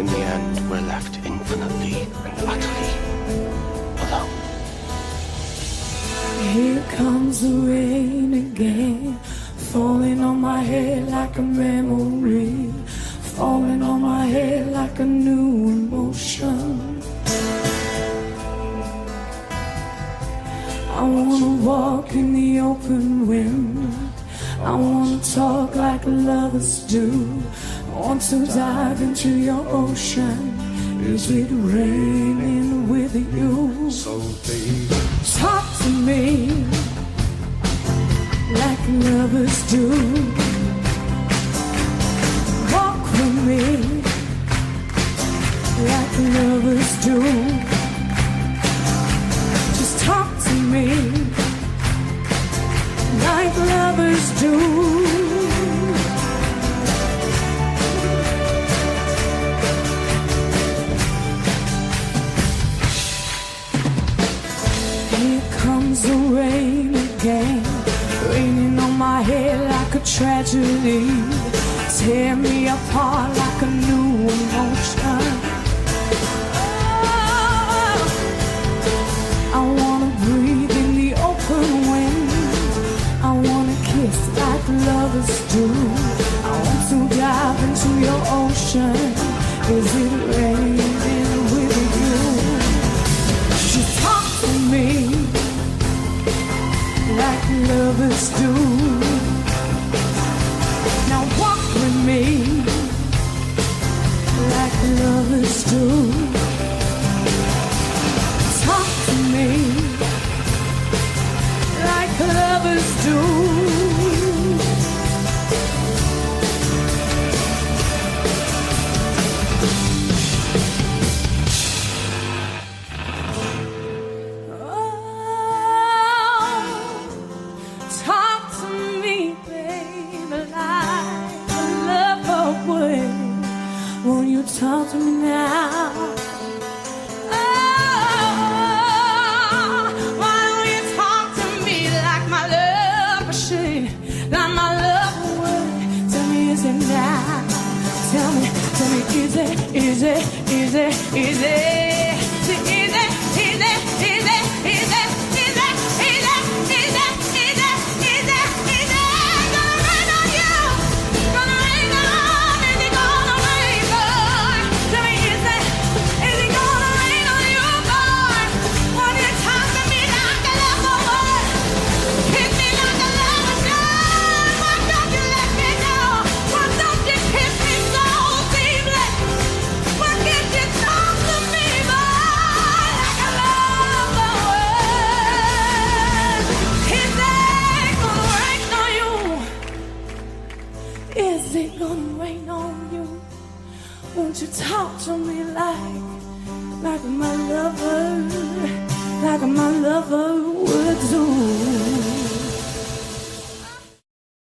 in the end, we're left infinitely and utterly alone. Here comes the rain again, falling on my head like a memory, falling on my head like a new emotion. I wanna walk in the open wind, I wanna talk like lovers do, I want to dive into your ocean. Is it raining with you? So baby, talk to me like lovers do. Walk with me like lovers do. Just talk to me like lovers do. Here comes the rain again, raining on my head like a tragedy, tear me apart like a new emotion. Oh, I wanna breathe in the open wind, I wanna kiss like lovers do, I want to dive into your ocean. Is it raining with you? Just talk to me like lovers do. Now walk with me like lovers do. Talk to me like lovers do. Won't you talk to me now? Oh, why don't you talk to me like my love machine, like my love would? Tell me, is it now? Tell me, is it, is it, is it, is it, is it, is it, is it, is it, is it, is it, is it, is it, is it, is it, is it, gonna rain on you, gonna rain on, is it gonna rain, boy? Tell me, is it gonna rain on you, boy? Won't you talk to me like a lover would? Kiss me like a lover should. Why don't you let me know? Why don't you kiss me so deeply? Why can't you talk to me, boy, like a lover would? Is it gonna rain on you? Is it gonna rain on you? Won't you talk to me like my lover would do?